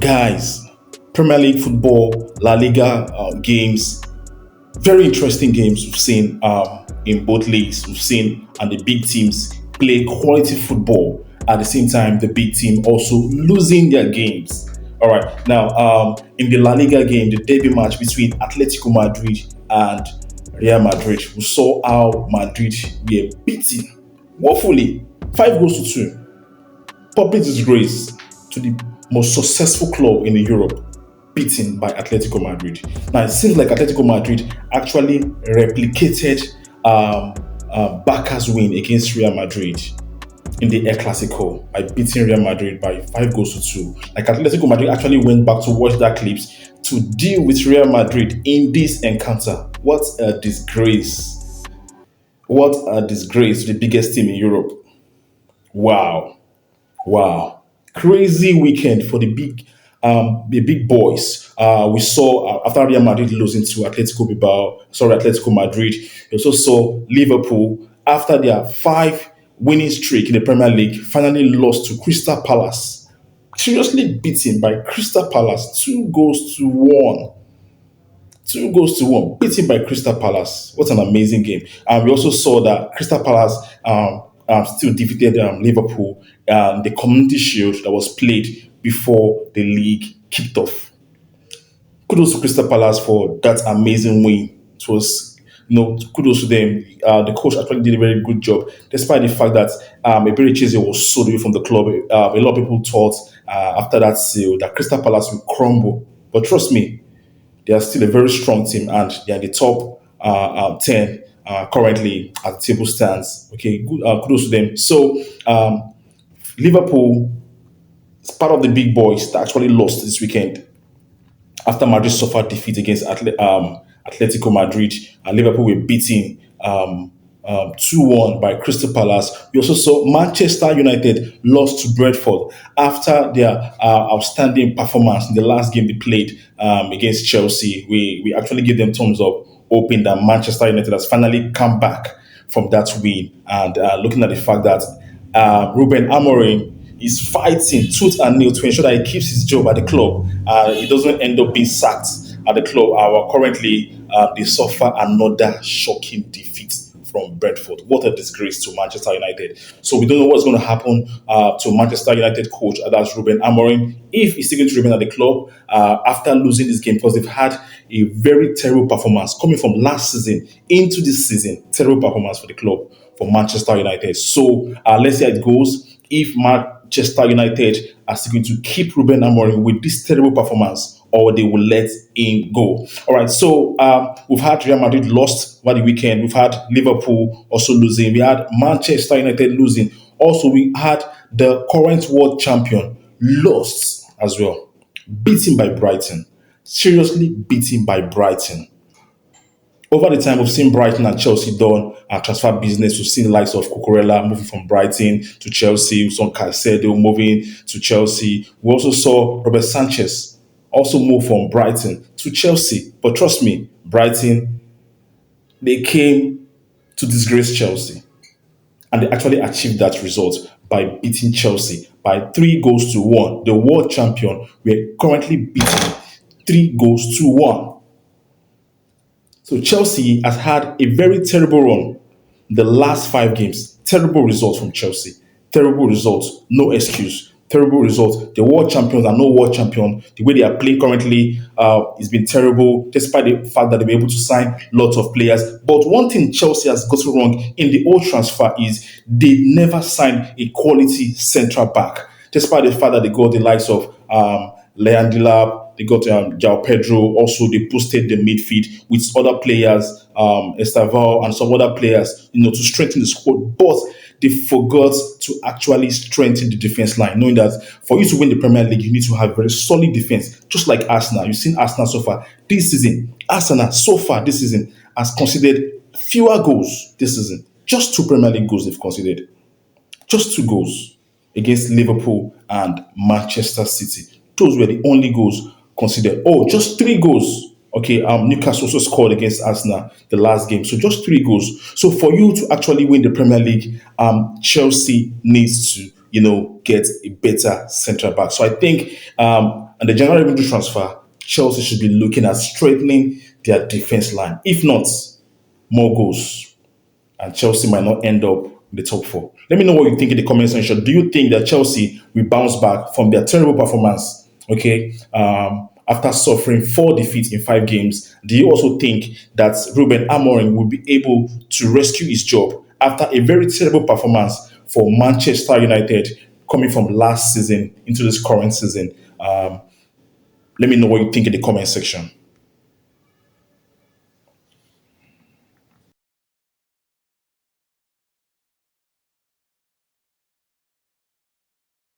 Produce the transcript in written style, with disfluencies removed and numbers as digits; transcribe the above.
Guys, Premier League football, La Liga games, very interesting games we've seen in both leagues. We've seen and the big teams play quality football. At the same time, the big team also losing their games. All right, now in the La Liga game, the derby match between Atletico Madrid and Real Madrid, we saw how Madrid were beaten woefully, 5 goals to 2. Public disgrace to the most successful club in Europe, beaten by Atletico Madrid. Now it seems like Atletico Madrid actually replicated Barca's win against Real Madrid in the El Clasico by beating Real Madrid by 5 goals to 2. Like Atletico Madrid actually went back to watch that clips to deal with Real Madrid in this encounter. What a disgrace! What a disgrace to the biggest team in Europe. Wow. Wow, crazy weekend for the big boys. We saw after Real Madrid losing to Atletico Madrid. We also saw Liverpool after their five-winning streak in the Premier League finally lost to Crystal Palace. Seriously beaten by Crystal Palace, 2 goals to 1. 2 goals to 1, beaten by Crystal Palace. What an amazing game. And we also saw that Crystal Palace still defeated Liverpool the Community Shield that was played before the league kicked off. Kudos to Crystal Palace for that amazing win. It was, kudos to them. The coach actually did a very good job, despite the fact that Ebericheze was sold away from the club. A lot of people thought after that sale that Crystal Palace would crumble. But trust me, they are still a very strong team and they are in the top 10 currently as the table stands. Okay, good, kudos to them. So, Liverpool is part of the big boys that actually lost this weekend after Madrid suffered defeat against Atletico Madrid, and Liverpool were beaten 2-1 by Crystal Palace. We also saw Manchester United lost to Brentford after their outstanding performance in the last game they played against Chelsea. We actually give them thumbs up, hoping that Manchester United has finally come back from that win. And looking at the fact that Ruben Amorim is fighting tooth and nail to ensure that he keeps his job at the club. He doesn't end up being sacked at the club. Currently, they suffer another shocking defeat from Brentford. What a disgrace to Manchester United. So we don't know what's going to happen to Manchester United coach, that's Ruben Amorim, if he's still going to remain at the club after losing this game, because they've had a very terrible performance coming from last season into this season. Terrible performance for the club, for Manchester United. So let's see how it goes. If Manchester United are still going to keep Ruben Amorim with this terrible performance, or they will let him go. All right, so we've had Real Madrid lost over the weekend. We've had Liverpool also losing. We had Manchester United losing. Also, we had the current world champion lost as well, beaten by Brighton. Seriously beaten by Brighton. Over the time, we've seen Brighton and Chelsea done transfer business. We've seen the likes of Cucurella moving from Brighton to Chelsea. We saw Caicedo moving to Chelsea. We also saw Robert Sanchez also move from Brighton to Chelsea. But trust me, Brighton, they came to disgrace Chelsea. And they actually achieved that result by beating Chelsea by 3 goals to 1. The world champion were currently beaten 3 goals to 1. So Chelsea has had a very terrible run the last 5 games. Terrible results from Chelsea. Terrible results. No excuse. Terrible results. The world champions are no world champion. The way they are playing currently has been terrible, despite the fact that they were able to sign lots of players. But one thing Chelsea has gotten wrong in the old transfer is they never signed a quality central back, despite the fact that they got the likes of Leandila, they got João Pedro. Also, they boosted the midfield with other players, Estaval and some other players, to strengthen the squad. But they forgot to actually strengthen the defense line, knowing that for you to win the Premier League, you need to have very solid defense, just like Arsenal. You've seen Arsenal so far this season. Arsenal so far this season has conceded fewer goals this season. Just 2 Premier League goals they've conceded. Just 2 goals against Liverpool and Manchester City. Those were the only goals considered. Oh, just 3 goals. Okay, Newcastle also scored against Arsenal the last game. So just 3 goals. So for you to actually win the Premier League, Chelsea needs to, get a better central back. So I think and the January window transfer, Chelsea should be looking at straightening their defense line. If not, more goals, and Chelsea might not end up in the top four. Let me know what you think in the comment section. Do you think that Chelsea will bounce back from their terrible performance? Okay, after suffering 4 defeats in 5 games, do you also think that Ruben Amorim will be able to rescue his job after a very terrible performance for Manchester United coming from last season into this current season? Let me know what you think in the comment section.